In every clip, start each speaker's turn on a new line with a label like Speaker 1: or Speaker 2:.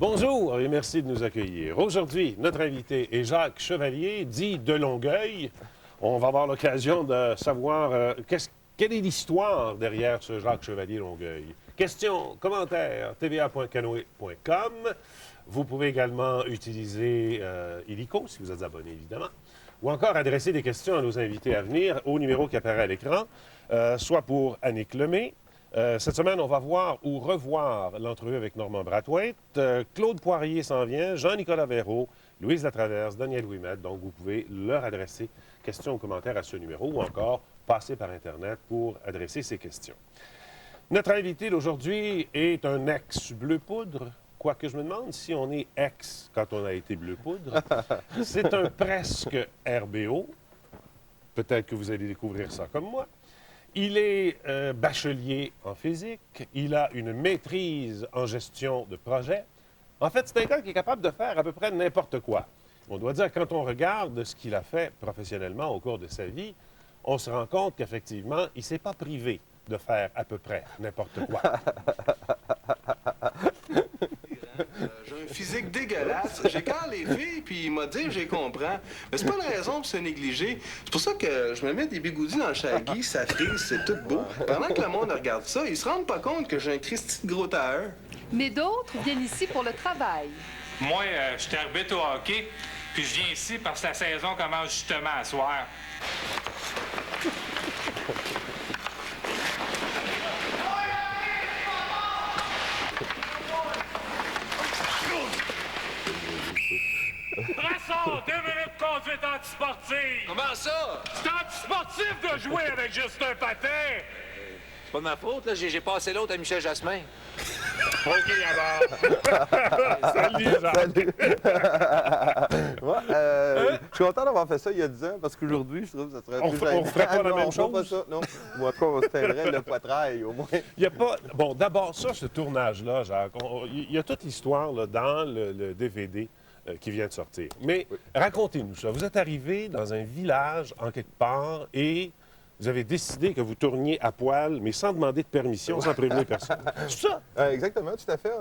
Speaker 1: Bonjour et merci de nous accueillir. Aujourd'hui, notre invité est Jacques Chevalier, dit de Longueuil. On va avoir l'occasion de savoir quelle est l'histoire derrière ce Jacques Chevalier Longueuil. Questions, commentaires, tva.canoë.com. Vous pouvez également utiliser Illico, si vous êtes abonné, évidemment, ou encore adresser des questions à nos invités à venir au numéro qui apparaît à l'écran, soit pour Annick Lemay. Cette semaine, on va voir ou revoir l'entrevue avec Normand Brathwaite. Claude Poirier s'en vient, Jean-Nicolas Véraud, Louise Latraverse, Daniel Ouimet. Donc, vous pouvez leur adresser questions ou commentaires à ce numéro ou encore passer par Internet pour adresser ces questions. Notre invité d'aujourd'hui est un ex-bleu poudre. Quoique je me demande si on est ex quand on a été bleu poudre. C'est un presque RBO. Peut-être que vous allez découvrir ça comme moi. Il est bachelier en physique. Il a une maîtrise en gestion de projet. En fait, c'est un gars qui est capable de faire à peu près n'importe quoi. On doit dire, quand on regarde ce qu'il a fait professionnellement au cours de sa vie, on se rend compte qu'effectivement, il ne s'est pas privé de faire à peu près n'importe quoi.
Speaker 2: J'ai un physique dégueulasse. J'ai quand les filles, puis il m'a dit, j'ai comprends. Mais c'est pas une raison pour se négliger. C'est pour ça que je me mets des bigoudis dans le shaggy, ça frise, c'est tout beau. Pendant que le monde regarde ça, ils se rendent pas compte que j'ai un Christy de gros tailleur.
Speaker 3: Mais d'autres viennent ici pour le travail.
Speaker 4: Moi, je suis arbitre au hockey, puis je viens ici parce que la saison commence justement à soir. Brassard, 2 minutes de conduite antisportive!
Speaker 5: Comment ça?
Speaker 4: C'est antisportif de jouer avec juste un patin!
Speaker 5: C'est pas de ma faute, là. J'ai passé l'autre à Michel Jasmin.
Speaker 4: OK, d'abord!
Speaker 1: Salut, Jacques!
Speaker 6: Salut! Ouais, je suis content d'avoir fait ça il y a 10 ans parce qu'aujourd'hui, je trouve que ça serait
Speaker 1: On
Speaker 6: plus
Speaker 1: ferait pas la même
Speaker 6: on ferait pas
Speaker 1: chose?
Speaker 6: ça, non. Ou en tout cas, on se teindrait le poitrail, au moins.
Speaker 1: Il n'y a pas... Bon, d'abord, ça, ce tournage-là, Jacques, il y a toute l'histoire là, dans le DVD qui vient de sortir. Mais racontez-nous ça. Vous êtes arrivé dans un village, en quelque part, et vous avez décidé que vous tourniez à poil, mais sans demander de permission, sans prévenir personne. C'est ça?
Speaker 6: Exactement, tout à fait.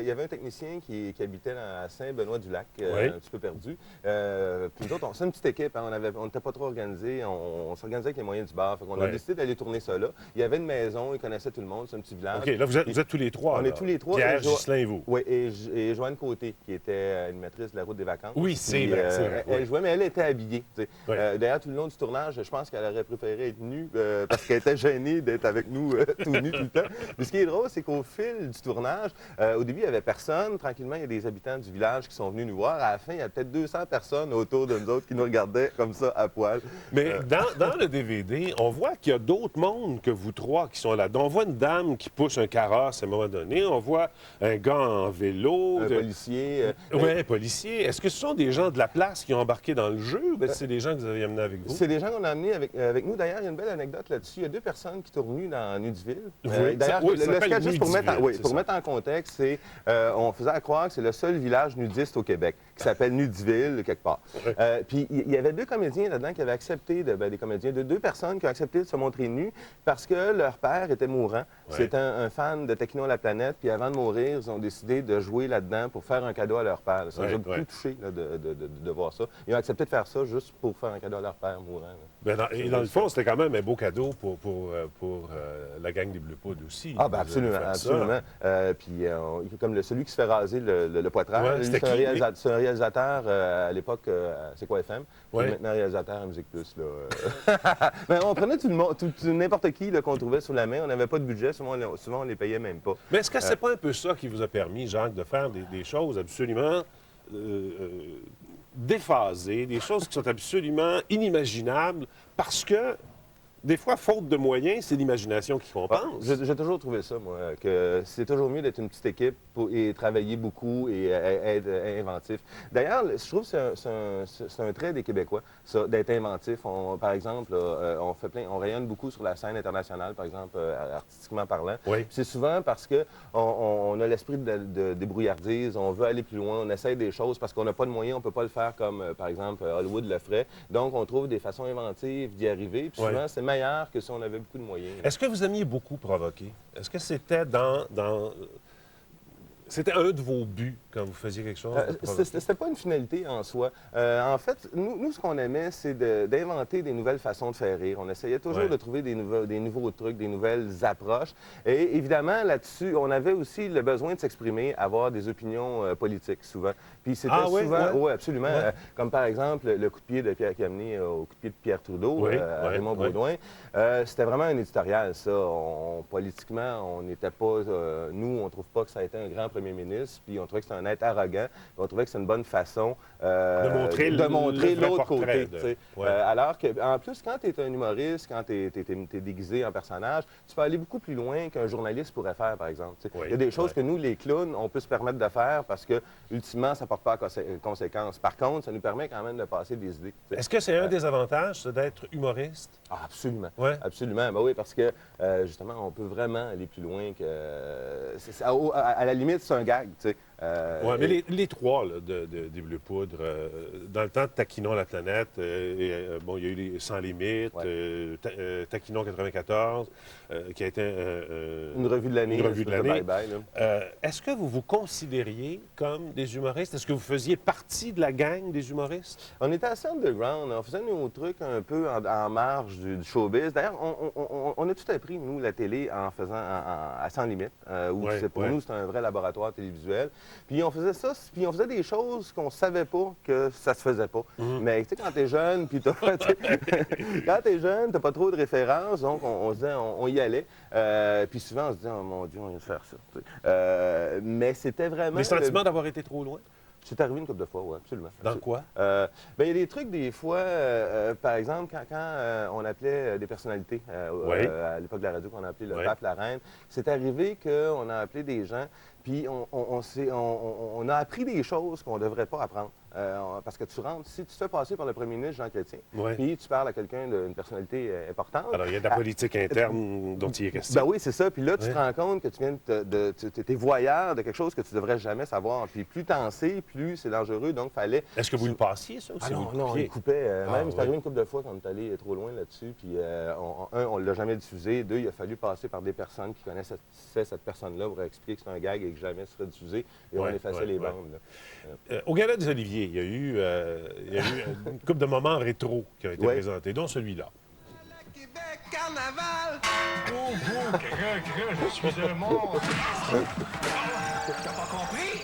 Speaker 6: Il y avait un technicien qui habitait à Saint-Benoît-du-Lac,
Speaker 1: Oui.
Speaker 6: un petit peu perdu. Puis nous autres, c'est une petite équipe, hein, on n'était pas trop organisés, on s'organisait avec les moyens du bar. On a décidé d'aller tourner ça là. Il y avait une maison, ils connaissaient tout le monde, c'est un petit village.
Speaker 1: OK, là, vous êtes tous les trois.
Speaker 6: On
Speaker 1: là.
Speaker 6: est tous les trois.
Speaker 1: Pierre,
Speaker 6: Et
Speaker 1: Ghislain et vous.
Speaker 6: Oui, et Joanne Côté, qui était animatrice de la route des vacances.
Speaker 1: Oui, c'est
Speaker 6: Puis,
Speaker 1: vrai, c'est vrai.
Speaker 6: Elle jouait, mais elle était habillée. Tu sais.
Speaker 1: Oui.
Speaker 6: D'ailleurs, tout le long du tournage, je pense qu'elle aurait préféré être nue parce qu'elle était gênée d'être avec nous tout nue tout le temps. Mais ce qui est drôle, c'est qu'au fil du tournage, au début, il n'y avait personne. Tranquillement, il y a des habitants du village qui sont venus nous voir. À la fin, il y a peut-être 200 personnes autour de nous autres qui nous regardaient comme ça à poil.
Speaker 1: Mais dans le DVD, on voit qu'il y a d'autres mondes que vous trois qui sont là. On voit une dame qui pousse un carrosse à un moment donné. On voit un gars en vélo.
Speaker 6: Un policier.
Speaker 1: Oui, un policier. Est-ce que ce sont des gens de la place qui ont embarqué dans le jeu ou c'est des gens que vous avez amenés avec vous?
Speaker 6: C'est des gens qu'on a amenés avec nous. D'ailleurs, il y a une belle anecdote là-dessus. Il y a 2 personnes qui tournent nues dans Nudiville.
Speaker 1: Oui,
Speaker 6: D'ailleurs,
Speaker 1: ça
Speaker 6: le
Speaker 1: s'appelle
Speaker 6: sketch, juste
Speaker 1: Nudiville, c'est
Speaker 6: pour
Speaker 1: ça.
Speaker 6: mettre en contexte, c'est on faisait à croire que c'est le seul village nudiste au Québec qui s'appelle Nudiville, quelque part. Puis il y avait 2 comédiens là-dedans qui avaient accepté, des comédiens, 2 personnes qui ont accepté de se montrer nus parce que leur père était mourant. C'est un fan de Techno la planète. Puis avant de mourir, ils ont décidé de jouer là-dedans pour faire un cadeau à leur père. Ça nous a beaucoup touché là, de voir ça. Ils ont accepté de faire ça juste pour faire un cadeau à leur père mourant.
Speaker 1: Ben, dans le fond, c'était quand même un beau cadeau pour la gang des Bleus Poudres aussi.
Speaker 6: Ah, ben
Speaker 1: Vous avez
Speaker 6: absolument,
Speaker 1: fait ça.
Speaker 6: absolument. Puis, comme celui qui se fait raser le poitrail,
Speaker 1: Ouais,
Speaker 6: lui,
Speaker 1: c'était
Speaker 6: c'est un,
Speaker 1: qui, lui?
Speaker 6: c'est un réalisateur à l'époque, c'est quoi FM?
Speaker 1: Ouais.
Speaker 6: Puis maintenant réalisateur à Musique Plus. Là. Mais on prenait tout le monde, n'importe qui là, qu'on trouvait sous la main. On n'avait pas de budget, souvent on les payait même pas.
Speaker 1: Mais est-ce que c'est pas un peu ça qui vous a permis, Jacques, de faire des choses absolument déphasées, des choses qui sont absolument inimaginables, parce que des fois, faute de moyens, c'est l'imagination qui compense.
Speaker 6: J'ai toujours trouvé ça, moi, que c'est toujours mieux d'être une petite équipe et travailler beaucoup et être inventif. D'ailleurs, je trouve que c'est un trait des Québécois, ça, d'être inventif. Par exemple, on rayonne beaucoup sur la scène internationale, par exemple, artistiquement parlant.
Speaker 1: Oui.
Speaker 6: C'est souvent parce qu'on a l'esprit de débrouillardise, on veut aller plus loin, on essaie des choses parce qu'on n'a pas de moyens, on ne peut pas le faire comme, par exemple, Hollywood le ferait. Donc, on trouve des façons inventives d'y arriver. Puis souvent, c'est meilleur que si on avait beaucoup de moyens.
Speaker 1: Est-ce que vous aimiez beaucoup provoquer? Est-ce que c'était dans C'était un de vos buts quand vous faisiez quelque chose?
Speaker 6: C'était pas une finalité en soi. En fait, nous, ce qu'on aimait, c'est d'inventer des nouvelles façons de faire rire. On essayait toujours de trouver des nouveaux trucs, des nouvelles approches. Et évidemment, là-dessus, on avait aussi le besoin de s'exprimer, avoir des opinions politiques, souvent. Puis c'était souvent... Oui, absolument. Comme par exemple, le coup de pied de Pierre qui a amené au coup de pied de Pierre Trudeau, à Raymond Baudouin. C'était vraiment un éditorial, ça. Politiquement, on n'était pas... nous, on trouve pas que ça a été un grand premier ministre, puis on trouvait que c'était un être arrogant, puis on trouvait que c'est une bonne façon
Speaker 1: de montrer
Speaker 6: l'autre côté. Alors que, en plus, quand tu es un humoriste, quand tu es déguisé en personnage, tu peux aller beaucoup plus loin qu'un journaliste pourrait faire, par exemple. Il y a des choses que nous, les clowns, on peut se permettre de faire parce que, ultimement, ça ne porte pas à conséquence. Par contre, ça nous permet quand même de passer des idées.
Speaker 1: Est-ce que c'est un des avantages, ça, d'être humoriste?
Speaker 6: Ah, absolument.
Speaker 1: Ouais.
Speaker 6: Absolument. Ben oui, parce que, justement, on peut vraiment aller plus loin que... à la limite, c'est un gag, tu sais.
Speaker 1: Oui, mais les trois là, des Bleus Poudres, dans le temps de Taquinons la planète, bon, il y a eu les Sans Limites, Taquinons 94, qui a été
Speaker 6: une revue de l'année.
Speaker 1: Une revue de l'année.
Speaker 6: Bye-bye,
Speaker 1: est-ce que vous vous considériez comme des humoristes? Est-ce que vous faisiez partie de la gang des humoristes?
Speaker 6: On était assez underground. On faisait nos trucs un peu en marge du showbiz. D'ailleurs, on a tout appris, nous, la télé, en faisant à Sans Limites, où pour nous, c'était un vrai laboratoire télévisuel. Puis on faisait ça, puis on faisait des choses qu'on savait pas que ça se faisait pas. Mais tu sais, quand t'es jeune, puis quand t'es jeune, t'as pas trop de références, donc on se disait, on y allait. Puis souvent, on se disait, oh mon Dieu, on vient de faire ça. Mais c'était vraiment...
Speaker 1: Le sentiment d'avoir été trop loin?
Speaker 6: C'est arrivé une couple de fois, oui, absolument.
Speaker 1: Dans quoi?
Speaker 6: Bien, il y a des trucs, des fois, par exemple, quand on appelait des personnalités, à l'époque de la radio, qu'on appelait le pape, la reine, c'est arrivé qu'on a appelé des gens, puis on a appris des choses qu'on ne devrait pas apprendre. Parce que tu rentres, si tu te fais passer par le premier ministre Jean Chrétien, puis tu parles à quelqu'un d'une personnalité importante...
Speaker 1: Alors, il y a de la politique interne dont il est question.
Speaker 6: Ben oui, c'est ça. Puis là, tu te rends compte que tu viens t'es voyeur de quelque chose que tu devrais jamais savoir. Puis plus t'en sais, plus c'est dangereux. Donc, fallait...
Speaker 1: Est-ce que vous le passiez, ça, ou
Speaker 6: Ah non, on le coupait. Même, c'est arrivé une couple de fois quand on est allé trop loin là-dessus. Puis, on ne l'a jamais diffusé. Deux, il a fallu passer par des personnes qui connaissaient cette personne-là pour expliquer que c'est un gag et que jamais serait diffusé. Et on effaçait les bandes.
Speaker 1: Au Gala des Oliviers, il y a eu une couple de moments rétro qui ont été présentés, dont celui-là.
Speaker 2: Québec, carnaval!
Speaker 4: Oh, quelqu'un, je suis un monstre!
Speaker 5: T'as pas compris?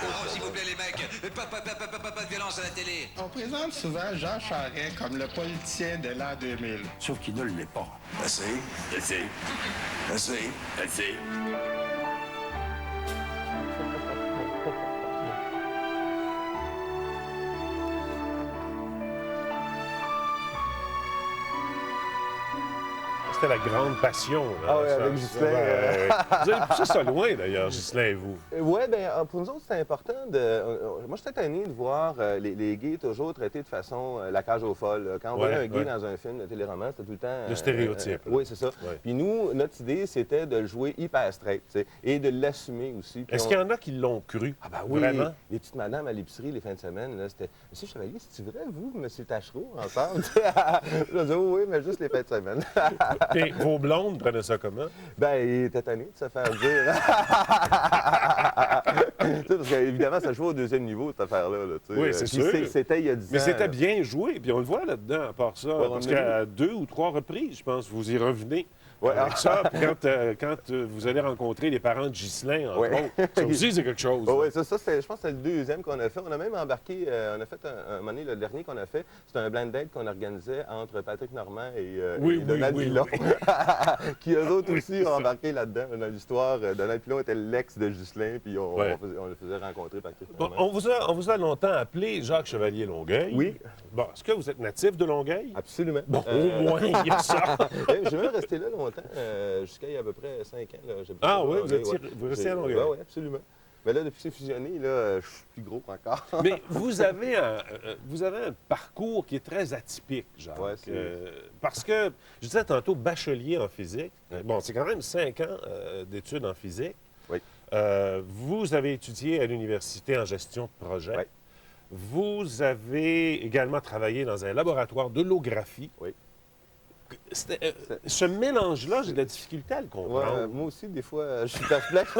Speaker 5: Oh, s'il vous plaît, les mecs, pas de violence à la télé.
Speaker 7: On présente souvent Jean Charest comme le politicien de l'an 2000.
Speaker 5: Sauf qu'il ne l'est pas. Assez.
Speaker 1: C'était la grande passion. Là,
Speaker 6: Ah oui, avec Ghislain.
Speaker 1: Vous avez poussé ça loin, d'ailleurs, Ghislain et vous.
Speaker 6: Oui, bien, pour nous autres, c'était important de... moi, j'étais tanné de voir les gays toujours traités de façon la cage aux folles. Quand on voyait un gay dans un film de téléroman, c'était tout le temps...
Speaker 1: Le stéréotype.
Speaker 6: Oui, c'est ça.
Speaker 1: Ouais.
Speaker 6: Puis nous, notre idée, c'était de le jouer hyper straight, tu sais, et de l'assumer aussi.
Speaker 1: Est-ce qu'il y en a qui l'ont cru?
Speaker 6: Ah ben oui,
Speaker 1: Vraiment?
Speaker 6: les petites madames à l'épicerie les fins de semaine, là, c'était « Monsieur Chevalier, c'est-tu vrai, vous, Monsieur Tachereau, ensemble? » Je disais « Oui, mais juste les fins de semaine. »
Speaker 1: Et vos blondes prenaient ça comment?
Speaker 6: Ben, il était tanné de se faire dire. Tu sais, parce qu'évidemment, ça joue au deuxième niveau, cette affaire-là. Là,
Speaker 1: oui, c'est sûr.
Speaker 6: C'était il y a 10 ans.
Speaker 1: Mais c'était bien joué, puis on le voit là-dedans, à part ça. Parce qu'à 2 ou 3 reprises, je pense, vous y revenez. Avec ça, puis quand vous allez rencontrer les parents de Ghislain, entre autres, ça aussi, c'est quelque chose.
Speaker 6: Oui, ça je pense que c'est le deuxième qu'on a fait. On a même embarqué, on a fait un moment donné, le dernier qu'on a fait, c'était un blind date qu'on organisait entre Patrick Normand et Donald Pilon, qui eux autres aussi ont embarqué là-dedans, dans l'histoire. Donald Pilon était l'ex de Ghislain, puis on le faisait rencontrer Patrick Normand.
Speaker 1: On vous a longtemps appelé Jacques Chevalier-Longueuil.
Speaker 6: Oui.
Speaker 1: Bon, est-ce que vous êtes natif de Longueuil?
Speaker 6: Absolument.
Speaker 1: Bon, au moins, il y a ça.
Speaker 6: J'ai même resté là longtemps, jusqu'à il y a à peu près 5 ans. Là,
Speaker 1: oui, vous restez à Longueuil?
Speaker 6: Oui, absolument. Mais là, depuis que c'est fusionné, là, je suis plus gros encore.
Speaker 1: Mais vous avez un parcours qui est très atypique, Jacques.
Speaker 6: Ouais,
Speaker 1: parce que, je disais tantôt, bachelier en physique. Bon, c'est quand même 5 ans d'études en physique.
Speaker 6: Oui.
Speaker 1: Vous avez étudié à l'université en gestion de projet.
Speaker 6: Oui.
Speaker 1: Vous avez également travaillé dans un laboratoire de l'holographie.
Speaker 6: Oui.
Speaker 1: Ce mélange-là, j'ai de la difficulté à le
Speaker 6: Ouais,
Speaker 1: comprendre.
Speaker 6: moi aussi, des fois, je suis perplexe.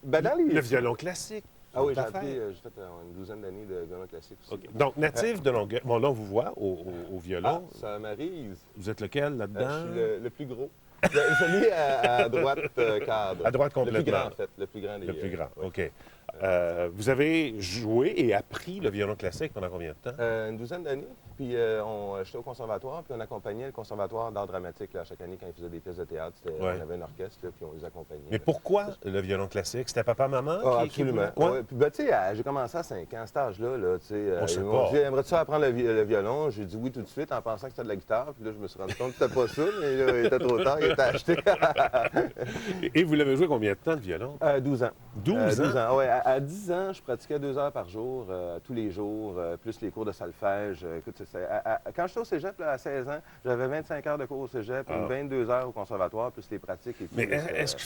Speaker 6: Dans les...
Speaker 1: Le violon classique.
Speaker 6: Ah oui, j'ai
Speaker 1: affaire.
Speaker 6: fait une douzaine d'années de violon classique aussi.
Speaker 1: OK. Donc, natif de Longueuil. Bon, là, on vous voit au violon.
Speaker 6: Ça m'arrive.
Speaker 1: Vous êtes lequel là-dedans?
Speaker 6: Je suis le plus gros. Celui à droite cadre.
Speaker 1: À droite complètement.
Speaker 6: Le plus grand, en fait. Le plus grand des
Speaker 1: Le plus grand,
Speaker 6: ouais.
Speaker 1: OK. Vous avez joué et appris le violon classique pendant combien de temps?
Speaker 6: Une douzaine d'années. Puis j'étais au conservatoire, puis on accompagnait le conservatoire d'art dramatique là, chaque année quand ils faisaient des pièces de théâtre. On avait un orchestre, là, puis on les accompagnait.
Speaker 1: Mais pourquoi le violon classique? C'était papa-maman
Speaker 6: Absolument.
Speaker 1: Quoi?
Speaker 6: Ouais. Puis, tu sais, j'ai commencé à 5 ans, à cet âge-là. Là,
Speaker 1: On sait
Speaker 6: ils
Speaker 1: pas.
Speaker 6: m'ont dit, aimerais-tu apprendre le violon? J'ai dit oui tout de suite en pensant que c'était de la guitare. Puis là, je me suis rendu compte que c'était pas ça, mais là, il était trop tard, il était acheté.
Speaker 1: Et vous l'avez joué combien de temps, le violon?
Speaker 6: 12 ans.
Speaker 1: 12 ans?
Speaker 6: 12 ans, oui. À 10 ans, je pratiquais 2 heures par jour, tous les jours, plus les cours de solfège. Écoute, quand j'étais au cégep, là, à 16 ans, j'avais 25 heures de cours au cégep, 22 heures au conservatoire, plus les pratiques et tout.
Speaker 1: Mais est-ce que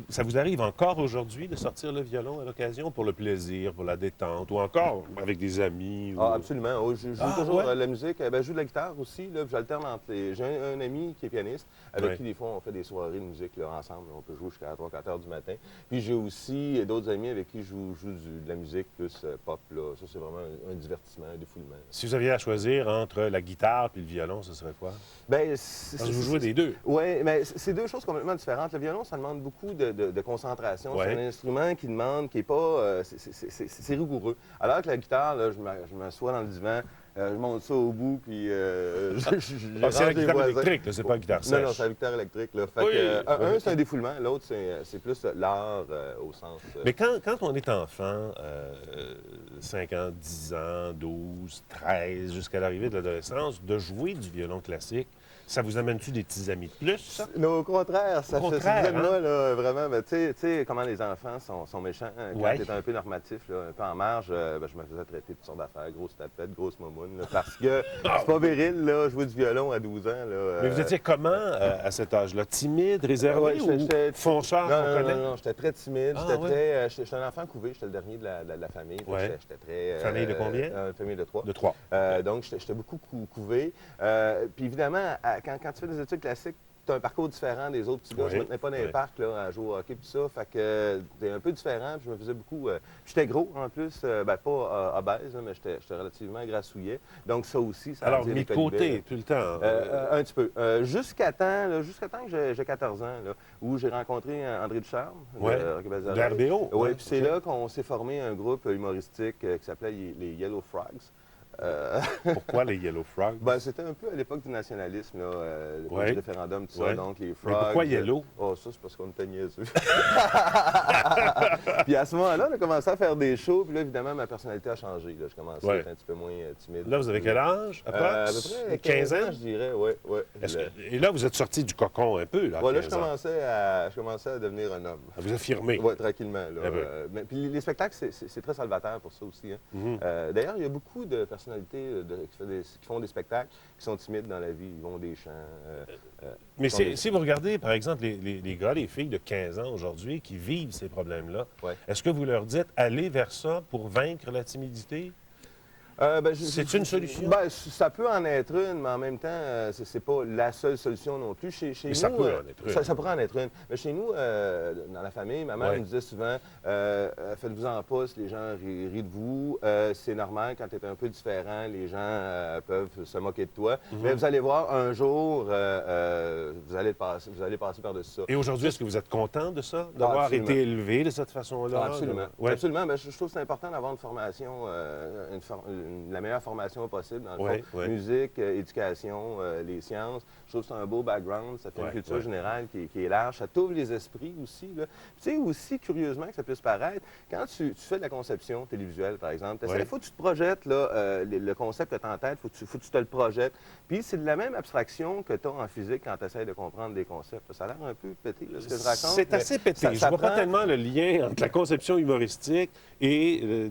Speaker 1: ça vous arrive encore aujourd'hui de sortir le violon à l'occasion pour le plaisir, pour la détente, ou encore avec des amis? Ou...
Speaker 6: Absolument. Oh, je joue toujours
Speaker 1: ouais?
Speaker 6: la musique. Je joue de la guitare aussi. Là, puis j'alterne entre les... J'ai un ami qui est pianiste, avec qui, des fois, on fait des soirées de musique là, ensemble. On peut jouer jusqu'à 3-4 heures du matin. Puis j'ai aussi d'autres amis avec qui je joue de la musique plus pop. Là. Ça, c'est vraiment un divertissement, un défoulement.
Speaker 1: Si vous aviez à choisir entre la guitare et le violon, ce serait quoi?
Speaker 6: Parce
Speaker 1: que vous jouez des deux.
Speaker 6: Oui, mais c'est deux choses complètement différentes. Le violon, ça demande beaucoup de concentration.
Speaker 1: Ouais.
Speaker 6: C'est un instrument qui demande, qui n'est pas... c'est rigoureux. Alors que la guitare, là, je m'assois dans le divan, je monte ça au bout, puis
Speaker 1: c'est la guitare électrique, c'est pas la guitare sèche.
Speaker 6: Non, c'est la guitare électrique. Là. Fait
Speaker 1: Oui.
Speaker 6: que, un, c'est un défoulement. L'autre, c'est plus l'art au sens...
Speaker 1: Mais quand on est enfant, 5 ans, 10 ans, 12, 13, jusqu'à l'arrivée de l'adolescence, de jouer du violon classique, ça vous amène-tu des petits amis de plus, ça?
Speaker 6: Non, au contraire, ça fait
Speaker 1: contraire,
Speaker 6: de moi, là, vraiment. Ben, tu sais comment les enfants sont méchants. Quand
Speaker 1: Ouais.
Speaker 6: t'es un peu normatif, là, un peu en marge, je me faisais traiter de toutes sortes d'affaires, grosse tapette, grosse momoune, là, parce que c'est pas viril, là, jouer du violon à 12 ans. Là,
Speaker 1: Mais vous étiez comment à cet âge-là? Timide, réservé
Speaker 6: Ouais,
Speaker 1: ou
Speaker 6: j'étais-
Speaker 1: fonceur qu'on connaît?
Speaker 6: Non, j'étais très timide.
Speaker 1: Ah,
Speaker 6: J'étais un enfant couvé, j'étais le dernier de la famille. Fait que
Speaker 1: Ouais.
Speaker 6: J'étais très...
Speaker 1: Famille de combien?
Speaker 6: Une famille de 3.
Speaker 1: De 3.
Speaker 6: Donc, j'étais beaucoup couvé. Puis évidemment, quand tu fais des études classiques, tu as un parcours différent des autres petits gars.
Speaker 1: Oui.
Speaker 6: Je ne me tenais pas dans les
Speaker 1: Oui.
Speaker 6: parcs là, à jouer au hockey et tout ça. Fait que t'es un peu différent. Puis je me faisais beaucoup... j'étais gros en plus. Pas obèse, là, mais j'étais relativement grassouillet. Donc ça aussi, ça
Speaker 1: Alors,
Speaker 6: a
Speaker 1: mis de côté tout le temps.
Speaker 6: un petit peu. Jusqu'à temps que j'ai 14 ans, là, où j'ai rencontré André Ducharme,
Speaker 1: Ouais.
Speaker 6: de Rock et Belles
Speaker 1: De
Speaker 6: Oreilles.
Speaker 1: RBO.
Speaker 6: Oui,
Speaker 1: Ouais,
Speaker 6: puis c'est
Speaker 1: ok.
Speaker 6: là qu'on s'est formé un groupe humoristique qui s'appelait les Yellow Frogs.
Speaker 1: Pourquoi les Yellow Frogs?
Speaker 6: C'était un peu à l'époque du nationalisme, là,
Speaker 1: Ouais.
Speaker 6: du référendum, tout ça,
Speaker 1: Ouais.
Speaker 6: donc les
Speaker 1: Mais
Speaker 6: Frogs.
Speaker 1: pourquoi Yellow?
Speaker 6: Oh, ça, c'est parce qu'on était niaiseux. Puis à ce moment-là, on a commencé à faire des shows, puis là, évidemment, ma personnalité a changé. Là. Je commençais à être un petit peu moins timide.
Speaker 1: Là, vous avez quel âge?
Speaker 6: À peu près 15 ans, je dirais, oui.
Speaker 1: Et là, vous êtes sorti du cocon un peu, là, à
Speaker 6: Là,
Speaker 1: 15
Speaker 6: je commençais à devenir un homme.
Speaker 1: ans. Vous affirmez.
Speaker 6: Oui, tranquillement. Là.
Speaker 1: Eh ben.
Speaker 6: Puis les spectacles, c'est très salvateur pour ça aussi. Hein.
Speaker 1: Mm-hmm.
Speaker 6: D'ailleurs, il y a beaucoup de personnalités qui font des spectacles, qui sont timides dans la vie. Ils vont des chants.
Speaker 1: Mais si vous regardez, par exemple, les gars, les filles de 15 ans aujourd'hui qui vivent ces problèmes-là,
Speaker 6: Ouais.
Speaker 1: est-ce que vous leur dites allez vers ça pour vaincre la timidité? C'est une solution?
Speaker 6: Ça peut en être une, mais en même temps, c'est pas la seule solution non plus. Chez
Speaker 1: Mais
Speaker 6: nous,
Speaker 1: ça peut en être une.
Speaker 6: Ça pourrait en être une. Mais chez nous, dans la famille, ma mère
Speaker 1: Ouais.
Speaker 6: nous disait souvent faites-vous-en pas si les gens rient de vous. C'est normal, quand tu es un peu différent, les gens peuvent se moquer de toi.
Speaker 1: Mhm.
Speaker 6: Mais vous allez voir, un jour, vous allez passer par-dessus ça.
Speaker 1: Et aujourd'hui, est-ce que vous êtes content de ça, d'avoir
Speaker 6: absolument.
Speaker 1: été élevé de cette façon-là?
Speaker 6: Absolument.
Speaker 1: Ouais.
Speaker 6: Absolument. Je trouve que c'est important d'avoir une formation, la meilleure formation possible, dans le
Speaker 1: Ouais,
Speaker 6: fond.
Speaker 1: ouais.
Speaker 6: Musique, éducation, les sciences. Je trouve que c'est un beau background. Ça fait
Speaker 1: Ouais,
Speaker 6: une culture
Speaker 1: ouais.
Speaker 6: générale qui est large. Ça t'ouvre les esprits aussi. Là. Tu sais, aussi, curieusement que ça puisse paraître, quand tu fais de la conception télévisuelle, par exemple, il
Speaker 1: Ouais.
Speaker 6: faut que tu te projettes là, le concept que tu as en tête, il faut que tu te le projettes. Puis c'est de la même abstraction que tu as en physique quand tu essaies de comprendre des concepts. Ça a l'air un peu pété, là, ce que je raconte.
Speaker 1: C'est
Speaker 6: mais
Speaker 1: assez pété.
Speaker 6: ça
Speaker 1: Je ne vois pas
Speaker 6: prend-
Speaker 1: tellement le lien entre la conception humoristique et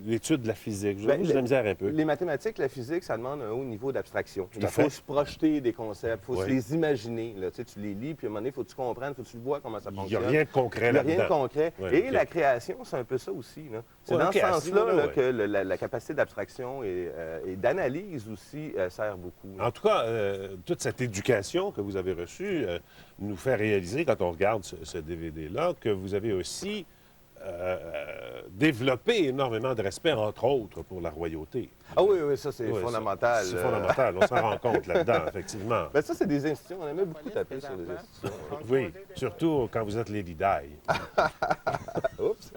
Speaker 1: l'étude de la physique. J'ai de la misère un peu.
Speaker 6: Les mathématiques, la physique, ça demande un haut niveau d'abstraction.
Speaker 1: à
Speaker 6: Il
Speaker 1: fait.
Speaker 6: faut se projeter des concepts, il faut
Speaker 1: Oui.
Speaker 6: se les imaginer. Là. Tu sais, tu les lis, puis à un moment donné, il faut que tu comprennes, il faut que tu le vois comment ça
Speaker 1: Il n'y a
Speaker 6: fonctionne.
Speaker 1: rien de concret
Speaker 6: Il n'y a
Speaker 1: là-dedans.
Speaker 6: rien de concret.
Speaker 1: Ouais,
Speaker 6: Et
Speaker 1: ok.
Speaker 6: la création, c'est un peu ça aussi. Là. C'est
Speaker 1: Ouais,
Speaker 6: dans
Speaker 1: ok,
Speaker 6: ce
Speaker 1: à ce
Speaker 6: sens-là
Speaker 1: niveau-là,
Speaker 6: là,
Speaker 1: ouais.
Speaker 6: que la capacité d'abstraction et d'analyse aussi sert beaucoup. Là.
Speaker 1: En tout cas, toute cette éducation que vous avez reçue nous fait réaliser, quand on regarde ce DVD-là, que vous avez aussi développé énormément de respect, entre autres, pour la royauté.
Speaker 6: Ah oui, oui, ça, c'est
Speaker 1: Ouais,
Speaker 6: fondamental.
Speaker 1: C'est fondamental. On s'en rend compte là-dedans, effectivement.
Speaker 6: Ben, ça, c'est des institutions. On aimait beaucoup taper sur les institutions.
Speaker 1: Oui, surtout quand vous êtes Lady Di.
Speaker 6: Oups!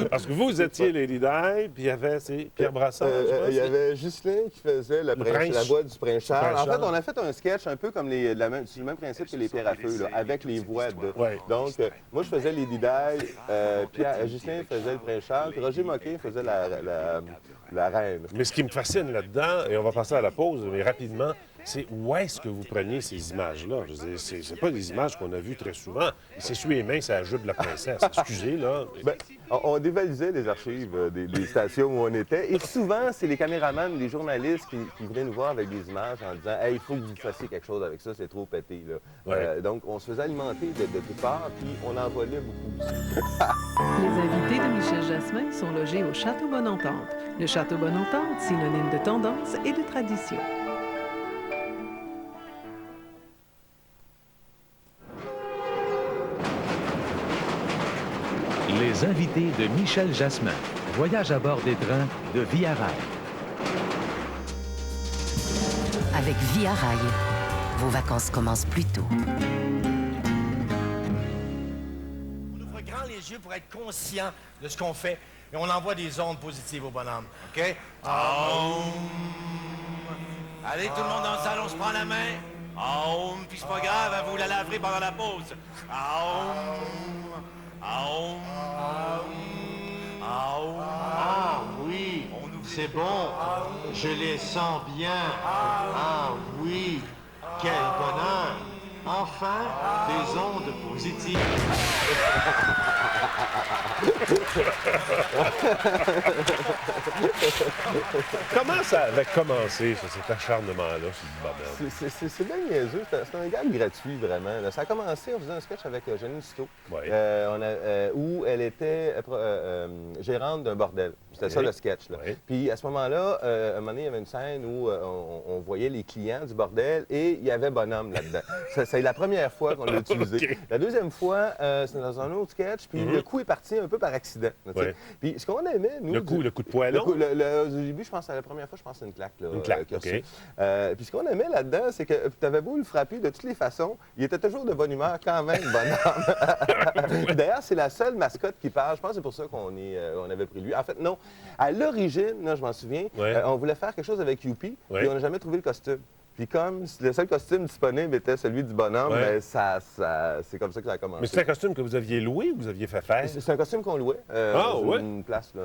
Speaker 1: Parce que vous étiez Lady Di, puis il y avait Pierre Brassard, je pense.
Speaker 6: Il y avait Ghislain qui faisait la
Speaker 1: prince.
Speaker 6: voix du prince Charles.
Speaker 1: Prince
Speaker 6: En fait,
Speaker 1: Charles.
Speaker 6: on a fait un sketch un peu comme sur le même principe que les pierres à feu, là, avec les voix de.
Speaker 1: Ouais.
Speaker 6: Donc, moi, je faisais Lady Di, Ghislain faisait le prince Charles, puis Roger Moquin faisait la reine.
Speaker 1: Mais ce qui me fascine là-dedans, et on va passer à la pause, mais rapidement, c'est où est-ce que vous preniez ces images-là? Je veux dire, c'est pas des images qu'on a vues très souvent. Il s'essuie les mains, c'est la jupe de la princesse. Excusez, là.
Speaker 6: Ben, on dévalisait les archives des stations où on était. Et souvent, c'est les caméramans, les journalistes qui venaient nous voir avec des images en disant « Hey, il faut que vous fassiez quelque chose avec ça, c'est trop pété. » Donc, on se faisait alimenter de toutes parts, puis on en volait beaucoup aussi.
Speaker 8: Les invités de Michel Jasmin sont logés au Château Bonne-Entente. Le Château Bonne-Entente, synonyme de tendance et de tradition.
Speaker 9: Les invités de Michel Jasmin. Voyage à bord des trains de Via Rail.
Speaker 10: Avec Via Rail, vos vacances commencent plus tôt.
Speaker 11: On ouvre grand les yeux pour être conscient de ce qu'on fait et on envoie des ondes positives au bonhomme. OK? Allez, tout le monde dans le salon se prend la main. Puis c'est pas grave, hein, vous la laverez pendant la pause.
Speaker 7: Ah oui, c'est bon. Je les sens bien. Ah oui, quel bonheur. Enfin, des ondes positives.
Speaker 1: Comment ça avait commencé, ça, cet acharnement-là sur le bordel?
Speaker 6: C'est bien niaiseux. C'est un gag gratuit, vraiment. Là, ça a commencé, on faisait un sketch avec Janine Souto,
Speaker 1: Oui.
Speaker 6: où elle était gérante d'un bordel. C'était ça, le sketch. Là.
Speaker 1: Oui.
Speaker 6: Puis à ce moment-là, un moment donné, il y avait une scène où on voyait les clients du bordel et il y avait Bonhomme là-dedans. C'est la première fois qu'on l'a utilisé.
Speaker 1: OK.
Speaker 6: La deuxième fois, c'est dans un autre sketch, puis le coup est parti un peu par accident. tu sais.
Speaker 1: Oui.
Speaker 6: Puis ce qu'on aimait, nous...
Speaker 1: Le coup de poêlon?
Speaker 6: Au début, je pense que la première fois, je pense que c'est une claque. Là,
Speaker 1: Une claque,
Speaker 6: qu'il a
Speaker 1: OK.
Speaker 6: reçue. Puis ce qu'on aimait là-dedans, c'est que tu avais beau le frapper de toutes les façons, il était toujours de bonne humeur quand même, Bonhomme. D'ailleurs, c'est la seule mascotte qui parle. Je pense que c'est pour ça on avait pris lui. En fait, non. À l'origine, là, je m'en souviens,
Speaker 1: Ouais.
Speaker 6: on voulait faire quelque chose avec Youpi,
Speaker 1: Ouais.
Speaker 6: puis on n'a jamais trouvé le costume. Puis comme le seul costume disponible était celui du bonhomme,
Speaker 1: Ouais.
Speaker 6: ben, c'est comme ça que ça a commencé.
Speaker 1: Mais c'était un costume que vous aviez loué ou vous aviez fait faire?
Speaker 6: C'est un costume qu'on louait
Speaker 1: Ah, ouais?
Speaker 6: une place, là,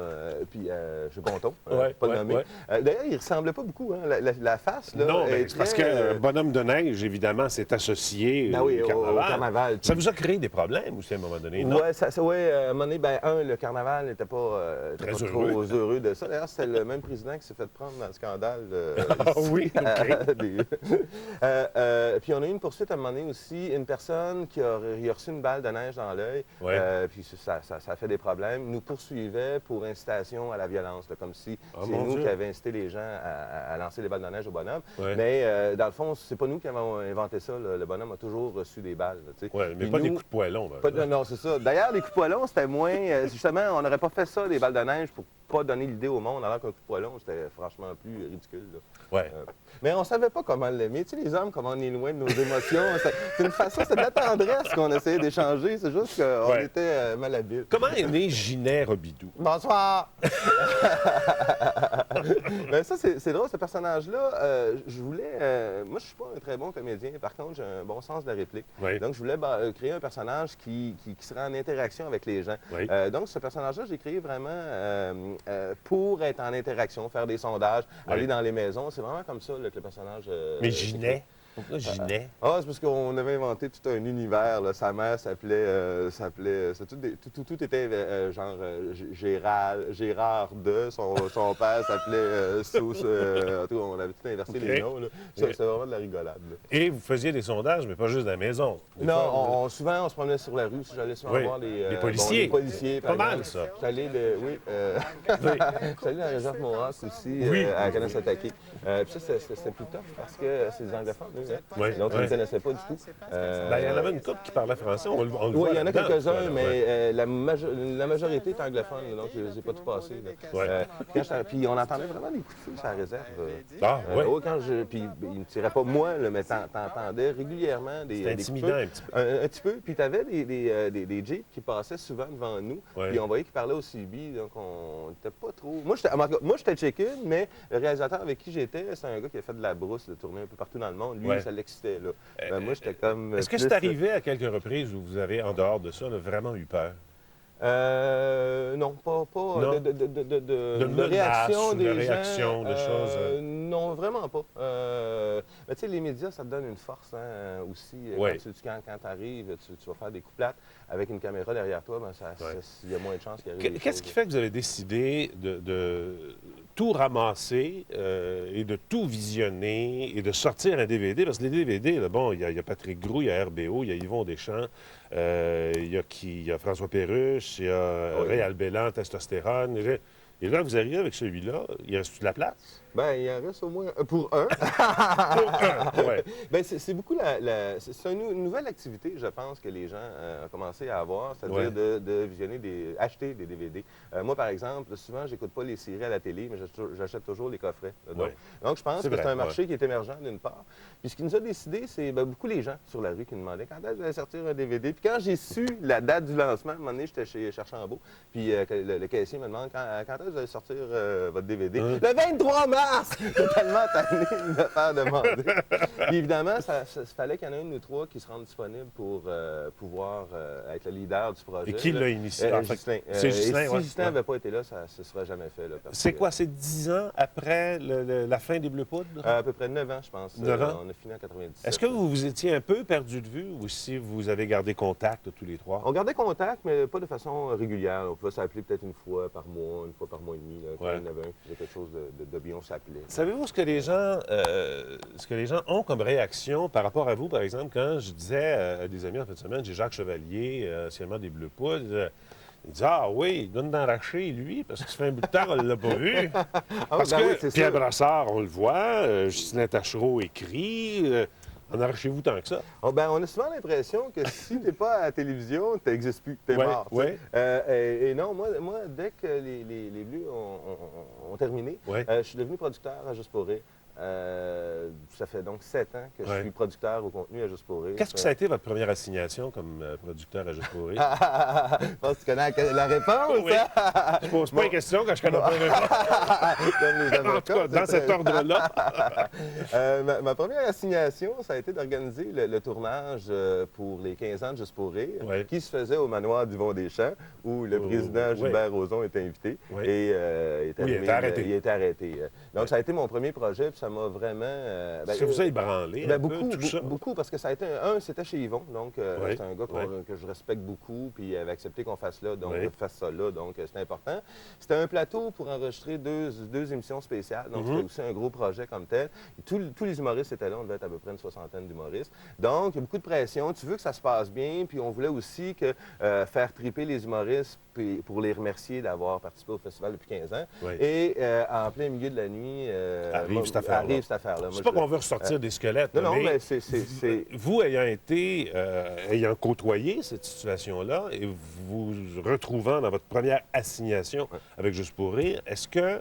Speaker 6: puis chez Bonton,
Speaker 1: Ouais,
Speaker 6: pas
Speaker 1: ouais,
Speaker 6: nommé.
Speaker 1: ouais.
Speaker 6: D'ailleurs, il ressemblait pas beaucoup, hein, la face. Là,
Speaker 1: Non,
Speaker 6: est
Speaker 1: mais c'est parce que
Speaker 6: très,
Speaker 1: Bonhomme de neige, évidemment, s'est associé
Speaker 6: Ben oui,
Speaker 1: au
Speaker 6: au
Speaker 1: carnaval.
Speaker 6: carnaval.
Speaker 1: Ça vous a créé des problèmes aussi à un moment donné, non?
Speaker 6: Ouais, à un moment donné, le carnaval n'était pas,
Speaker 1: Très
Speaker 6: trop heureux de ça. D'ailleurs, c'est le même président qui s'est fait prendre dans le scandale.
Speaker 1: Ah oui,
Speaker 6: Puis on a eu une poursuite à un moment donné aussi, une personne qui a reçu une balle de neige dans l'œil,
Speaker 1: Ouais.
Speaker 6: puis ça a fait des problèmes, nous poursuivait pour incitation à la violence, là, comme si c'est
Speaker 1: mon
Speaker 6: nous
Speaker 1: Dieu.
Speaker 6: qui avions incité les gens à lancer des balles de neige au bonhomme.
Speaker 1: Ouais.
Speaker 6: Mais dans le fond, c'est pas nous qui avons inventé ça. Là. Le bonhomme a toujours reçu des balles. Là, tu sais.
Speaker 1: Oui, mais
Speaker 6: Puis
Speaker 1: pas des
Speaker 6: nous-
Speaker 1: coups de poêlon. ben,
Speaker 6: pas
Speaker 1: là.
Speaker 6: non, c'est ça. D'ailleurs, les coups de poêlon, c'était moins... justement, on n'aurait pas fait ça, des balles de neige, pour pas donner l'idée au monde, alors qu'un coup de poêlon, c'était franchement plus ridicule. Là.
Speaker 1: Ouais.
Speaker 6: Mais on savait pas comment l'aimer. Tu sais, les hommes, comment on est loin de nos émotions. C'est une façon, c'est de la tendresse qu'on essayait d'échanger. C'est juste qu'on
Speaker 1: Ouais.
Speaker 6: était malhabiles.
Speaker 1: Comment est né Ginet Robidoux?
Speaker 6: Bonsoir! Ben ça, c'est drôle, ce personnage-là. Je voulais... moi, je suis pas un très bon comédien. Par contre, j'ai un bon sens de la réplique.
Speaker 1: Oui.
Speaker 6: Donc, je voulais créer un personnage qui serait en interaction avec les gens.
Speaker 1: Oui.
Speaker 6: Donc, ce personnage-là, j'ai créé vraiment pour être en interaction, faire des sondages,
Speaker 1: Oui.
Speaker 6: aller dans les maisons. C'est vraiment comme ça là, que le personnage...
Speaker 1: Mais
Speaker 6: s'écrit.
Speaker 1: Ginet? Pourquoi Ginet?
Speaker 6: Ah, c'est parce qu'on avait inventé tout un univers. Là. Sa mère s'appelait... tout était Gérard de. Son père s'appelait Sauce. En tout cas, on avait tout inversé les noms. Là. Ça, c'était vraiment de la rigolade. Là.
Speaker 1: Et vous faisiez des sondages, mais pas juste à la maison.
Speaker 6: Non, souvent, on se promenait sur la rue. J'allais souvent voir les
Speaker 1: policiers.
Speaker 6: les policiers,
Speaker 1: pas mal, ça.
Speaker 6: J'allais j'allais dans la réserve Mohawk aussi, à Kanesatake. Puis ça, c'était plus tough parce que c'est des anglophones, donc ils ne connaissaient pas du tout.
Speaker 1: Il y en avait une couple qui parlait français, on le voit.
Speaker 6: Il y en a quelques-uns, mais la majorité est anglophone, donc je ne les ai pas tout passés. Puis on entendait vraiment des coups de feu sur la réserve. Puis ils ne me tiraient pas moi, mais t'entendais régulièrement des coups de feu.
Speaker 1: C'était intimidant un petit peu.
Speaker 6: Un petit peu. Puis tu avais des jeeps qui passaient souvent devant nous. Puis on voyait qu'ils parlaient au CB, donc on n'était pas trop... Moi, j'étais check-in, mais le réalisateur avec qui j'étais, c'est un gars qui a fait de la brousse, de tourner un peu partout dans le monde. Lui, ça l'excitait, là. Moi, j'étais comme...
Speaker 1: Est-ce que c'est arrivé à quelques reprises où vous avez, en dehors de ça, vraiment eu peur?
Speaker 6: Non, pas
Speaker 1: non.
Speaker 6: de réaction des
Speaker 1: réaction,
Speaker 6: gens.
Speaker 1: De choses.
Speaker 6: Non, vraiment pas. Mais tu sais, les médias, ça te donne une force aussi. Quand tu arrives, tu vas faire des coups plates avec une caméra derrière toi, il y a moins de chances qu'il arrive.
Speaker 1: Qu'est-ce qui fait que vous avez décidé de tout ramasser et de tout visionner et de sortir un DVD? Parce que les DVD, là, bon, il y a Patrick Groux, il y a RBO, il y a Yvon Deschamps, il y a François Pérusse, il y a Ray Albellan, Testostérone. Et là, vous arrivez avec celui-là, il reste de la place?
Speaker 6: Bien, il en reste au moins pour un.
Speaker 1: Oui.
Speaker 6: Bien, c'est beaucoup c'est une nouvelle activité, je pense, que les gens ont commencé à avoir, c'est-à-dire de visionner, acheter des DVD. Moi, par exemple, souvent, j'écoute pas les séries à la télé, mais j'achète toujours les coffrets. Donc je pense que c'est un marché qui est émergent, d'une part. Puis ce qui nous a décidé, c'est beaucoup les gens sur la rue qui nous demandaient quand est-ce que vous allez sortir un DVD. Puis quand j'ai su la date du lancement, à un moment donné, j'étais chez Archambault, puis le caissier me demande quand est-ce que vous allez sortir votre DVD. Le 23 mars! Totalement tanné de me faire demander. Puis évidemment, il fallait qu'il y en ait un ou trois qui se rendent disponibles pour pouvoir être le leader du projet.
Speaker 1: Et qui l'a initié?
Speaker 6: Justin.
Speaker 1: C'est Justin,
Speaker 6: et si Justin n'avait pas été là, ça ne serait jamais fait.
Speaker 1: C'est quoi? C'est 10 ans après la fin des Bleus Poudres?
Speaker 6: À peu près 9 ans, je pense.
Speaker 1: 9 ans?
Speaker 6: On a fini en 97.
Speaker 1: Est-ce que vous vous étiez un peu perdu de vue ou si vous avez gardé contact tous les trois?
Speaker 6: On gardait contact, mais pas de façon régulière. On pouvait s'appeler peut-être une fois par mois et demi. Quand il y en avait un qui faisait quelque chose de bien, on s'appelait.
Speaker 1: Savez-vous ce que les gens ont comme réaction par rapport à vous, par exemple, quand je disais à des amis en fin de semaine, j'ai Jacques Chevalier, anciennement des Bleus Poudres, il dit « Ah oui, il donne d'enracher, lui, parce que ça fait un bout de temps qu'on ne l'a pas vu. » Parce que Pierre Brassard, on le voit, Justin Tachereau écrit... En arrachez-vous tant que ça?
Speaker 6: On a souvent l'impression que si tu n'es pas à la télévision, tu n'existes plus, tu es mort. Et non, moi, dès que les Bleus ont terminé, je suis devenu producteur à Juste pour rire. Ça fait donc 7 ans que je suis producteur au contenu à Juste pour rire.
Speaker 1: Qu'est-ce que ça a été votre première assignation comme producteur à Juste pour rire?
Speaker 6: Je pense que tu connais la réponse.
Speaker 1: Oui. Je pose pas une question quand je connais pas la réponse.
Speaker 6: Comme les avocats,
Speaker 1: en tout cas, dans cet ordre-là.
Speaker 6: Ma première assignation, ça a été d'organiser le tournage pour les 15 ans de Juste pour rire, qui se faisait au manoir d'Yvon Deschamps, où le président Gilbert Rozon était invité. Et il était arrêté. Donc, ça a été mon premier projet. Ça m'a vraiment...
Speaker 1: ça vous a ébranlé
Speaker 6: beaucoup, parce que ça a été... c'était chez Yvon, donc c'est un gars que je respecte beaucoup, puis il avait accepté qu'on fasse là, donc fasse ça là, donc c'était important. C'était un plateau pour enregistrer deux émissions spéciales, donc c'était aussi un gros projet comme tel. Tous les humoristes étaient là, on devait être à peu près une 60aine d'humoristes. Donc, il y a beaucoup de pression. Tu veux que ça se passe bien, puis on voulait aussi faire triper les humoristes pour les remercier d'avoir participé au festival depuis 15 ans. Et en plein milieu de la nuit...
Speaker 1: arrive cette affaire-là. C'est pas qu'on veut ressortir des squelettes.
Speaker 6: Non, mais
Speaker 1: vous ayant côtoyé cette situation-là et vous retrouvant dans votre première assignation avec Juste pour rire, est-ce que,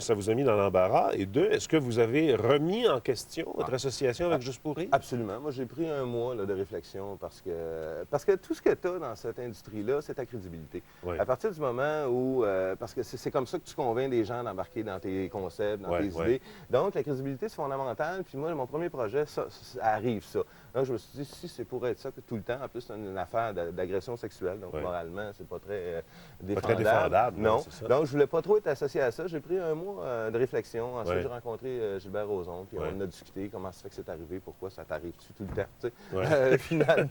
Speaker 1: ça vous a mis dans l'embarras, et deux, est-ce que vous avez remis en question votre association avec Juste pour rire?
Speaker 6: Absolument. Moi, j'ai pris un mois de réflexion parce que tout ce que tu as dans cette industrie-là, c'est ta crédibilité. À partir du moment où... parce que c'est comme ça que tu convaincs des gens d'embarquer dans tes concepts, dans tes idées. Donc, la crédibilité, c'est fondamental. Puis moi, mon premier projet, ça arrive, ça. Donc, je me suis dit, si c'est pour être ça tout le temps, en plus, c'est une affaire d'agression sexuelle, donc moralement, c'est pas très défendable.
Speaker 1: Pas très défendable,
Speaker 6: non.
Speaker 1: C'est ça.
Speaker 6: Donc, je voulais pas trop être associé à ça. J'ai pris un mois de réflexion. Ensuite,
Speaker 1: Ouais.
Speaker 6: j'ai rencontré Gilbert Rozon, puis
Speaker 1: Ouais.
Speaker 6: on a discuté comment ça fait que c'est arrivé, pourquoi ça t'arrive-tu tout le temps, tu sais.
Speaker 1: Ouais.
Speaker 6: Finalement...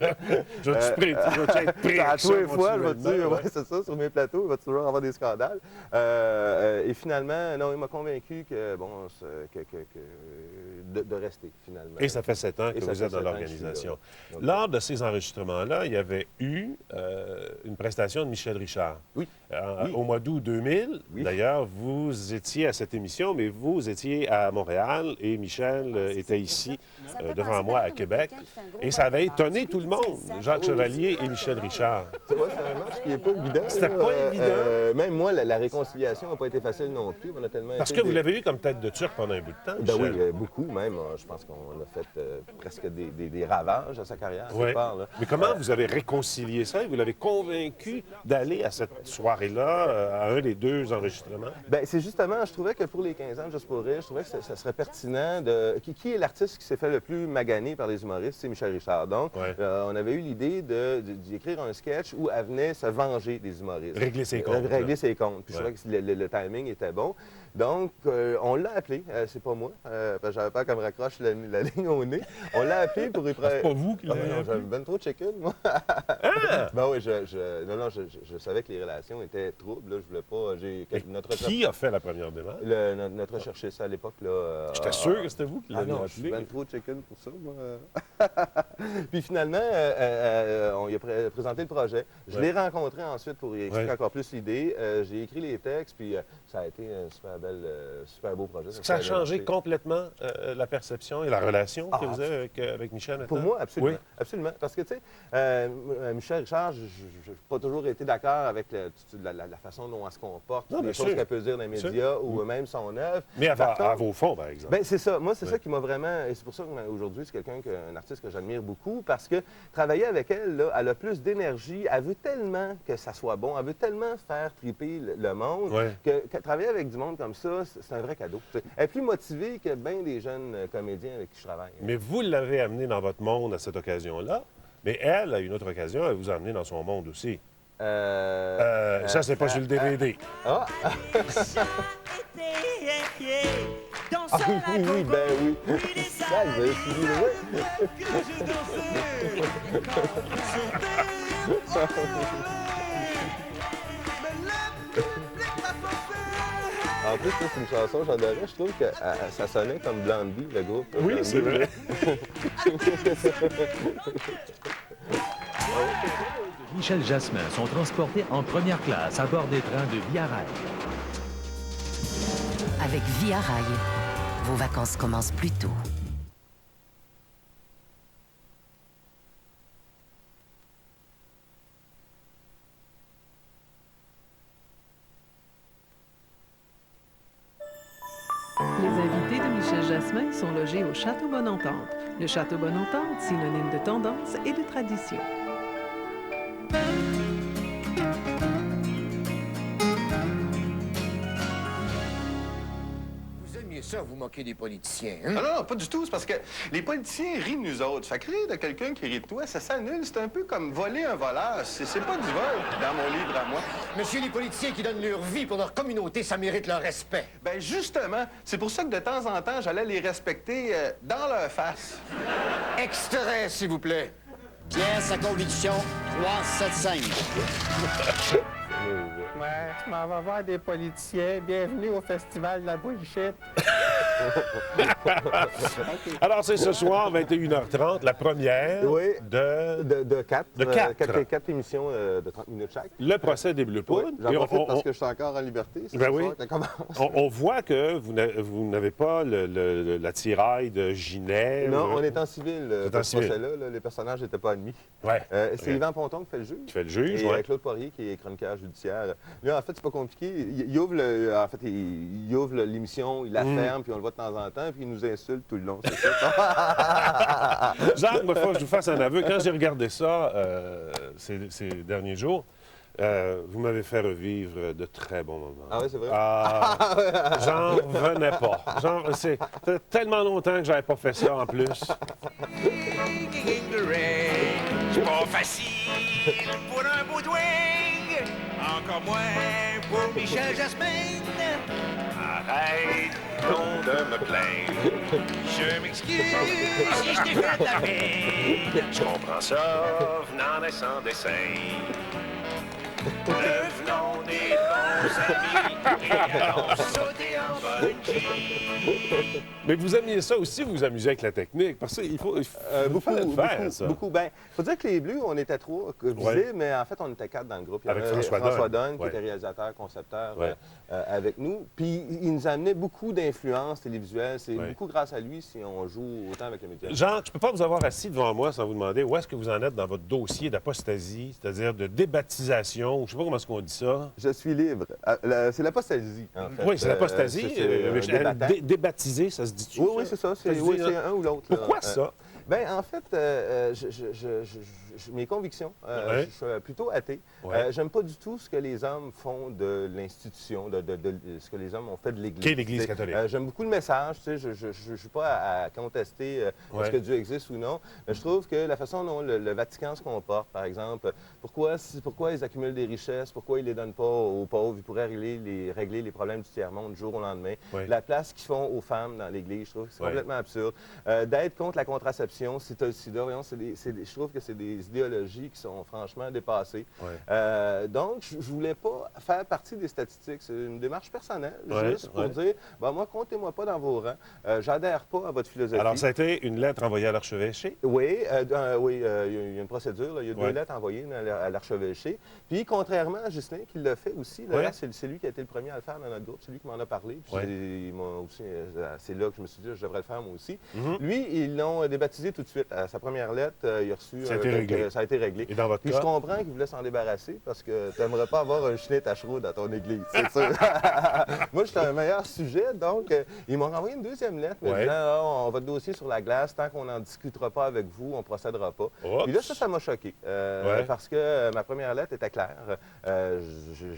Speaker 1: Je vais-tu être prêt
Speaker 6: à tous les fois, je vais te dire,
Speaker 1: continuellement,
Speaker 6: ouais, c'est ça, sur mes plateaux, il va toujours avoir des scandales. Et finalement, non, il m'a convaincu que, bon, de rester, finalement.
Speaker 1: Et ça fait 7 ans que
Speaker 6: Et ça
Speaker 1: vous
Speaker 6: fait
Speaker 1: êtes dans
Speaker 6: 7 ans que je suis
Speaker 1: l'organisation.
Speaker 6: là. Donc,
Speaker 1: Lors de ces enregistrements-là, il y avait eu une prestation de Michel Richard.
Speaker 6: Oui. Oui.
Speaker 1: Au mois d'août 2000,
Speaker 6: Oui.
Speaker 1: d'ailleurs, vous étiez à cette émission, mais vous étiez à Montréal et Michel était ici, devant moi, à Québec. Et ça avait étonné tout le monde, Jacques Chevalier et Michel Richard.
Speaker 6: Tu vois, c'est un match qui n'est pas évident.
Speaker 1: C'était
Speaker 6: là.
Speaker 1: pas évident.
Speaker 6: Même moi, la réconciliation n'a pas été facile non plus. On a tellement
Speaker 1: Parce
Speaker 6: été
Speaker 1: que vous l'avez eu comme tête de turc pendant un bout de temps,
Speaker 6: Ben
Speaker 1: Michel.
Speaker 6: oui, beaucoup même. Je pense qu'on a fait presque des ravages à sa carrière.
Speaker 1: Ouais.
Speaker 6: quelque part, là.
Speaker 1: Mais comment vous avez réconcilié ça et vous l'avez convaincu d'aller à cette soirée-là, à un des 2 enregistrements?
Speaker 6: Ben, c'est justement, je trouvais que pour les 15 ans de Juste pour rire, je trouvais que ça serait pertinent de... Qui est l'artiste qui s'est fait le plus maganer par les humoristes? C'est Michel Richard. Donc,
Speaker 1: Ouais.
Speaker 6: on avait eu l'idée d'y écrire un sketch où elle venait se venger des humoristes.
Speaker 1: Régler ses comptes,
Speaker 6: Régler
Speaker 1: là.
Speaker 6: ses comptes. Puis je
Speaker 1: Ouais.
Speaker 6: trouvais que le timing était bon. Donc, on l'a appelé. C'est pas moi, parce que j'avais peur qu'elle me raccroche la ligne au nez. On l'a appelé pour...
Speaker 1: C'est pas vous qui l'avez
Speaker 6: non,
Speaker 1: appelé?
Speaker 6: j'avais ben trop de chicken, moi. Ben oui, je savais que les relations étaient troubles. Là. Je voulais pas...
Speaker 1: Qui a fait la première démarche?
Speaker 6: Notre recherchiste à l'époque, là...
Speaker 1: J'étais sûr que c'était vous qui
Speaker 6: Ah
Speaker 1: l'aviez
Speaker 6: non, je suis
Speaker 1: appelé.
Speaker 6: ben trop chicken pour ça, moi. Puis finalement, on lui a présenté le projet. Je l'ai rencontré ensuite pour y expliquer
Speaker 1: Ouais.
Speaker 6: encore plus l'idée. J'ai écrit les textes, puis ça a été un super beau projet.
Speaker 1: Est-ce que ça a
Speaker 6: s'est bien
Speaker 1: changé
Speaker 6: marché.
Speaker 1: complètement la perception et la relation que vous avez avec Michel maintenant?
Speaker 6: Pour moi, absolument.
Speaker 1: Oui.
Speaker 6: Absolument. Parce que, tu sais, Michel Richard, je n'ai pas toujours été d'accord avec la façon dont elle se comporte,
Speaker 1: Non, bien
Speaker 6: les choses
Speaker 1: sûr.
Speaker 6: qu'elle peut dire dans les
Speaker 1: Bien sûr.
Speaker 6: médias ou même son œuvre.
Speaker 1: Mais
Speaker 6: Par
Speaker 1: à
Speaker 6: contre,
Speaker 1: vos fonds, par exemple.
Speaker 6: ben, c'est ça. Moi, c'est
Speaker 1: Oui.
Speaker 6: ça qui m'a vraiment... Et c'est pour ça qu'aujourd'hui, c'est un artiste que j'admire beaucoup, parce que travailler avec elle, là, elle a plus d'énergie. Elle veut tellement que ça soit bon. Elle veut tellement faire triper le monde
Speaker 1: Ouais.
Speaker 6: que travailler avec du monde comme ça, c'est un vrai cadeau. Tu sais. Elle est plus motivée que bien des jeunes comédiens avec qui je travaille.
Speaker 1: Mais vous l'avez amené dans votre monde à cette occasion-là. Mais elle, à une autre occasion, elle vous a amené dans son monde aussi. Ça, c'est pas sur le DVD.
Speaker 6: Ah! Oui, ben oui. Ça, je vais essayer, En plus, ça, c'est une chanson que j'adorais. Je trouve que ça sonnait comme Blondie, le groupe.
Speaker 1: Oui,
Speaker 6: Blondie,
Speaker 1: c'est vrai.
Speaker 6: là.
Speaker 9: Michel Jasmin sont transportés en première classe à bord des trains de Via Rail.
Speaker 10: Avec Via Rail, vos vacances commencent plus tôt.
Speaker 8: Les invités de Michel Jasmin sont logés au Château Bonne-Entente. Le Château Bonne-Entente, synonyme de tendance et de tradition.
Speaker 12: Vous aimiez ça, vous moquer des politiciens, hein?
Speaker 2: Non, non, pas du tout. C'est parce que les politiciens rient de nous autres. Fait que rire de quelqu'un qui rit de toi, ça s'annule. C'est un peu comme voler un voleur. C'est pas du vol, dans mon livre à moi.
Speaker 12: Monsieur, les politiciens qui donnent leur vie pour leur communauté, ça mérite leur respect.
Speaker 2: Ben justement, c'est pour ça que de temps en temps, j'allais les respecter dans leur face.
Speaker 12: Extrait, s'il vous plaît.
Speaker 13: Pièce à conviction 375.
Speaker 14: Ouais, je m'en vais voir des politiciens. Bienvenue au Festival de la bullshit.
Speaker 1: Alors, c'est ce soir, 21h30, la première
Speaker 6: Oui.
Speaker 1: de
Speaker 6: 4.
Speaker 1: De quatre.
Speaker 6: 4 émissions de 30 minutes chaque.
Speaker 1: le procès des Bleu Poudre.
Speaker 6: J'en
Speaker 1: Et
Speaker 6: profite parce que je suis encore en liberté. C'est
Speaker 1: Ben
Speaker 6: ce
Speaker 1: oui.
Speaker 6: soir qu'elle commence.
Speaker 1: on voit que vous n'avez pas la tiraille de Ginève.
Speaker 6: Non, on est en civil.
Speaker 1: C'est en
Speaker 6: Pour ce
Speaker 1: civil.
Speaker 6: procès-là, les personnages n'étaient pas admis.
Speaker 1: Ouais.
Speaker 6: C'est Yvan Ponton qui fait le juge.
Speaker 1: Qui fait le juge,
Speaker 6: Et
Speaker 1: ouais.
Speaker 6: Claude Poirier qui est chroniqueur judiciaire. Là, en fait, c'est pas compliqué. Il ouvre l'émission, il la ferme, puis on le voit de temps en temps, puis il nous insulte tout le long. C'est ça.
Speaker 1: Jacques, il faut que je vous fasse un aveu. Quand j'ai regardé ça ces derniers jours, vous m'avez fait revivre de très bons moments.
Speaker 6: Ah oui, c'est vrai?
Speaker 1: J'en revenais pas. C'est tellement longtemps que j'avais pas fait ça en plus.
Speaker 15: C'est pas facile pour un boudouing. encore moins pour Michel Jasmin. Arrête donc de me plaindre. Je m'excuse si je t'ai fait de la peine. Je comprends ça, venant et sans dessin. Devenons des bons amis et allons sauter en bungee.
Speaker 1: Mais vous aimiez ça aussi, vous vous amusez avec la technique, parce qu'il faut,
Speaker 6: Beaucoup,
Speaker 1: le faire, ça.
Speaker 6: beaucoup. Ben, faut dire que les Bleus, on était 3 visés, mais en fait, on était 4 dans le groupe. Il y
Speaker 1: Avec
Speaker 6: avait
Speaker 1: François
Speaker 6: Donne, qui
Speaker 1: Ouais.
Speaker 6: était réalisateur, concepteur
Speaker 1: Ouais.
Speaker 6: avec nous. Puis, il nous amenait beaucoup d'influences télévisuelles. C'est
Speaker 1: Ouais.
Speaker 6: beaucoup grâce à lui si on joue autant avec les médias.
Speaker 1: Jacques, je ne peux pas vous avoir assis devant moi sans vous demander où est-ce que vous en êtes dans votre dossier d'apostasie, c'est-à-dire de débaptisation, je ne sais pas comment est-ce qu'on dit ça.
Speaker 6: Je suis libre. C'est l'apostasie, en fait.
Speaker 1: Oui, c'est l'apostasie. Débaptiser, ça se dit-tu?
Speaker 6: Oui, c'est ça. C'est un ou l'autre.
Speaker 1: Pourquoi ça?
Speaker 6: Bien, en fait, mes convictions, je suis plutôt athée.
Speaker 1: Ouais.
Speaker 6: J'aime pas du tout ce que les hommes font de l'institution, de ce que les hommes ont fait de l'Église.
Speaker 1: Qu'est l'Église catholique?
Speaker 6: J'aime beaucoup le message. Je ne suis pas à contester est-ce que Dieu existe ou non. Mais je trouve que la façon dont le Vatican se comporte, par exemple, pourquoi ils accumulent des richesses, pourquoi ils ne les donnent pas aux pauvres, ils pourraient régler les problèmes du tiers-monde du jour au lendemain.
Speaker 1: Ouais.
Speaker 6: La place qu'ils font aux femmes dans l'Église, je trouve que c'est
Speaker 1: Ouais.
Speaker 6: complètement absurde. D'être contre la contraception, si tu as le sida, voyons, je trouve que c'est des idéologies qui sont franchement dépassées.
Speaker 1: Ouais.
Speaker 6: Donc, je ne voulais pas faire partie des statistiques. C'est une démarche personnelle,
Speaker 1: Ouais,
Speaker 6: juste pour
Speaker 1: ouais.
Speaker 6: dire, ben, moi, comptez-moi pas dans vos rangs. J'adhère pas à votre philosophie.
Speaker 1: Alors, ça a été une lettre envoyée à l'archevêché?
Speaker 6: Oui, il y a une procédure. Là. Il y a 2 lettres envoyées à l'archevêché. Puis, contrairement à Ghislain, qui l'a fait aussi, là,
Speaker 1: Ouais.
Speaker 6: c'est lui qui a été le premier à le faire dans notre groupe. C'est lui qui m'en a parlé. Puis
Speaker 1: Ouais.
Speaker 6: c'est là que je me suis dit, je devrais le faire moi aussi.
Speaker 1: Mhm.
Speaker 6: Lui, ils l'ont débaptisé tout de suite. À sa première lettre, il a reçu...
Speaker 1: Ça a été réglé.
Speaker 6: Ça a été réglé.
Speaker 1: Et dans votre
Speaker 6: Puis
Speaker 1: cas?
Speaker 6: je comprends qu'il voulait s'en débarrasser parce que tu n'aimerais pas avoir un chinet tachereau dans ton église, c'est sûr. Moi, j'étais un meilleur sujet, donc ils m'ont renvoyé une 2e lettre me
Speaker 1: Ouais.
Speaker 6: disant ah, votre dossier sur la glace, tant qu'on n'en discutera pas avec vous, on ne procédera pas.
Speaker 1: Oups.
Speaker 6: Puis là, ça m'a choqué
Speaker 1: Ouais.
Speaker 6: parce que ma première lettre était claire.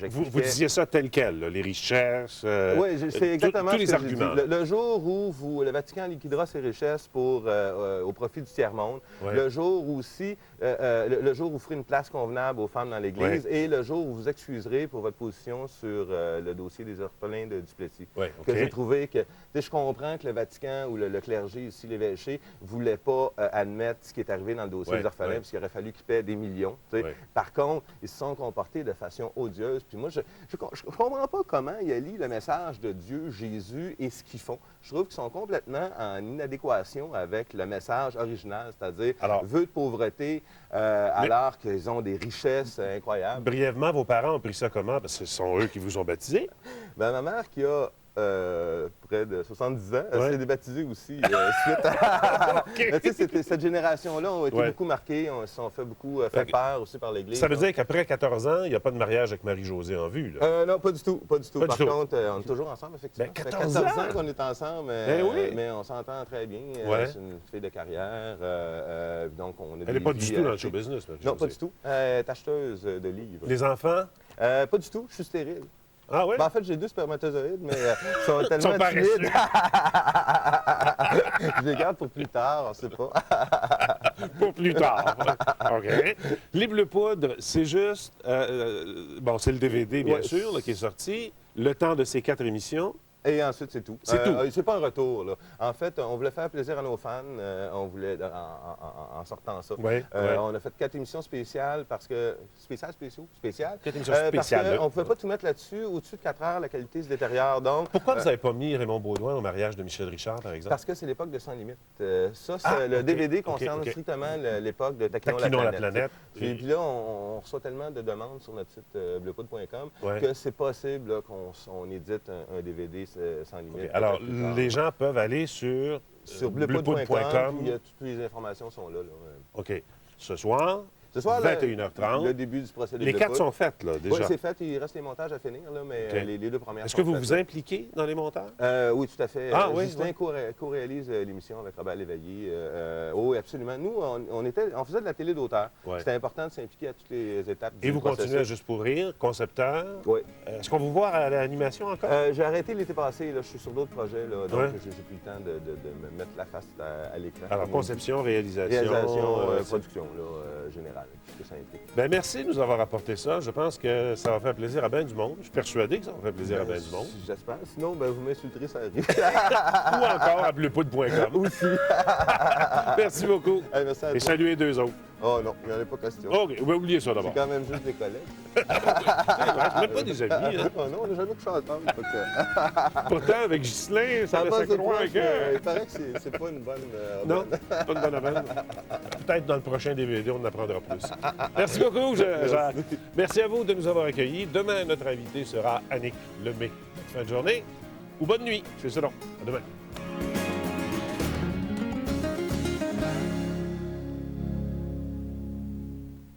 Speaker 1: Vous disiez ça tel quel, là, les richesses,
Speaker 6: Oui, c'est exactement
Speaker 1: tous
Speaker 6: ce
Speaker 1: les
Speaker 6: que
Speaker 1: arguments.
Speaker 6: j'ai dit. Le jour où le Vatican liquidera ses richesses au profit du tiers-monde,
Speaker 1: Ouais.
Speaker 6: le jour où aussi, le jour où vous ferez une place convenable aux femmes dans l'Église et le jour où vous excuserez pour votre position sur le dossier des orphelins de Duplessis.
Speaker 1: Ouais, OK.
Speaker 6: Que j'ai trouvé que, tu sais, je comprends que le Vatican ou le clergé ici, l'évêché, ne voulait pas admettre ce qui est arrivé dans le dossier
Speaker 1: Ouais,
Speaker 6: des orphelins,
Speaker 1: ouais.
Speaker 6: parce qu'il aurait fallu qu'ils paient des millions. Tu sais.
Speaker 1: Ouais.
Speaker 6: Par contre, ils se sont comportés de façon odieuse. Puis moi, je ne comprends pas comment il allie le message de Dieu, Jésus et ce qu'ils font. Je trouve qu'ils sont complètement en inadéquation avec le message original, c'est-à-dire vœu de pauvreté, alors qu'ils ont des richesses incroyables.
Speaker 1: Brièvement, vos parents ont pris ça comment? Parce que ce sont eux qui vous ont baptisé.
Speaker 6: Ben, ma mère, qui a près de 70 ans, elle
Speaker 1: Ouais.
Speaker 6: s'est débaptisée aussi suite à... Mais tu sais, cette génération-là ont été
Speaker 1: Ouais.
Speaker 6: beaucoup marquées, se sont fait beaucoup fait peur aussi par l'Église.
Speaker 1: Ça veut
Speaker 6: donc.
Speaker 1: dire qu'après 14 ans, il n'y a pas de mariage avec Marie-Josée en vue, là?
Speaker 6: Non, pas du tout. Pas du tout.
Speaker 1: Pas
Speaker 6: Par
Speaker 1: du tout.
Speaker 6: contre, on est toujours ensemble, effectivement.
Speaker 1: Ben,
Speaker 6: Ça fait
Speaker 1: 14
Speaker 6: 14
Speaker 1: ans
Speaker 6: ans qu'on est ensemble,
Speaker 1: Ben oui.
Speaker 6: mais on s'entend très bien.
Speaker 1: Ouais.
Speaker 6: C'est une fille de carrière. Donc on a
Speaker 1: Elle n'est pas du tout dans le show business,
Speaker 6: Non, pas du tout. Elle est acheteuse de livres.
Speaker 1: Les enfants?
Speaker 6: Pas du tout. Je suis stérile.
Speaker 1: Ah oui?
Speaker 6: Ben, en fait, j'ai 2 spermatozoïdes, mais ils sont tellement
Speaker 1: paresseux.
Speaker 6: timides. Je les garde pour plus tard, on ne sait pas.
Speaker 1: Pour plus tard. OK. Les Bleus Poudres, c'est juste... bon, c'est le DVD, bien
Speaker 6: Ouais.
Speaker 1: sûr, là, qui est sorti. Le temps de ces 4 émissions.
Speaker 6: Et ensuite, c'est tout.
Speaker 1: C'est tout.
Speaker 6: C'est pas un retour, là. En fait, on voulait faire plaisir à nos fans. On voulait, en sortant ça.
Speaker 1: Ouais, ouais.
Speaker 6: On a fait 4 émissions spéciales parce que... Spéciales?
Speaker 1: 4 émissions spéciales.
Speaker 6: Parce qu'on ne pouvait pas tout mettre là-dessus. Au-dessus de 4 heures, la qualité se détériore. Donc,
Speaker 1: Pourquoi vous n'avez pas mis Raymond Baudouin au mariage de Michel Richard, par exemple?
Speaker 6: parce que c'est l'époque de Sans Limite. Le
Speaker 1: OK,
Speaker 6: DVD
Speaker 1: OK,
Speaker 6: concerne
Speaker 1: OK.
Speaker 6: strictement l'époque de Taquinons
Speaker 1: Taquinons
Speaker 6: la
Speaker 1: la
Speaker 6: planète.
Speaker 1: planète.
Speaker 6: Puis là, on reçoit tellement de demandes sur notre site bleupoudre.com
Speaker 1: Ouais.
Speaker 6: que c'est possible là, qu'on édite un DVD Sans Limite.
Speaker 1: OK. Alors,
Speaker 6: plus tard.
Speaker 1: les gens peuvent aller sur
Speaker 6: bleupoudre.com. Toutes les informations sont là.
Speaker 1: OK. Ce soir,
Speaker 6: Ce soir,
Speaker 1: 21h30.
Speaker 6: le début du procédé
Speaker 1: Les
Speaker 6: de
Speaker 1: 4
Speaker 6: poudre.
Speaker 1: sont faites, là, déjà.
Speaker 6: Oui, c'est fait. Il reste les montages à finir, là, mais
Speaker 1: OK.
Speaker 6: les 2 premières
Speaker 1: Est-ce
Speaker 6: sont
Speaker 1: que vous
Speaker 6: faites,
Speaker 1: vous impliquez dans les montages?
Speaker 6: Oui, tout à fait.
Speaker 1: Ah, oui,
Speaker 6: Justin
Speaker 1: oui.
Speaker 6: co-réalise l'émission avec Robert Léveillé. Oui, absolument. Nous, on faisait de la télé d'auteur.
Speaker 1: Ouais.
Speaker 6: C'était important de s'impliquer à toutes les étapes
Speaker 1: Et
Speaker 6: du
Speaker 1: vous continuez à
Speaker 6: processus.
Speaker 1: Juste pour rire, concepteur.
Speaker 6: Oui.
Speaker 1: Est-ce qu'on vous voit à l'animation encore?
Speaker 6: J'ai arrêté l'été passé. Là, je suis sur d'autres projets. Là, donc,
Speaker 1: Ouais.
Speaker 6: j'ai plus le temps de me mettre la face à l'écran.
Speaker 1: Alors, conception, réalisation.
Speaker 6: Réalisation,
Speaker 1: c'est-
Speaker 6: production, là, générale. général, ce que ça implique.
Speaker 1: Bien, merci de nous avoir apporté ça. Je pense que ça va faire plaisir à bien du monde. Je suis persuadé que ça va faire plaisir à bien du monde.
Speaker 6: J'espère. Sinon, ben, vous m'insulterez, ça arrive.
Speaker 1: Ou encore à bleupoudre.com.
Speaker 6: Aussi.
Speaker 1: Merci beaucoup.
Speaker 6: Merci à
Speaker 1: Et
Speaker 6: toi.
Speaker 1: saluez les deux autres.
Speaker 6: Oh non, il n'y en a pas question.
Speaker 1: OK, on va oublier ça d'abord.
Speaker 6: C'est quand même juste des collègues.
Speaker 1: C'est même pas des amis. Hein?
Speaker 6: Oh non, on n'a jamais couché ensemble.
Speaker 1: Pourtant, avec Ghislain, ça laissait croire que...
Speaker 6: Il paraît que c'est pas une bonne...
Speaker 1: Non, pas une bonne aubaine. Peut-être dans le prochain DVD, on en apprendra plus. Merci beaucoup, Jacques. Merci à vous de nous avoir accueillis. Demain, notre invité sera Annick Lemay. Fin de journée ou bonne nuit, c'est selon. À demain.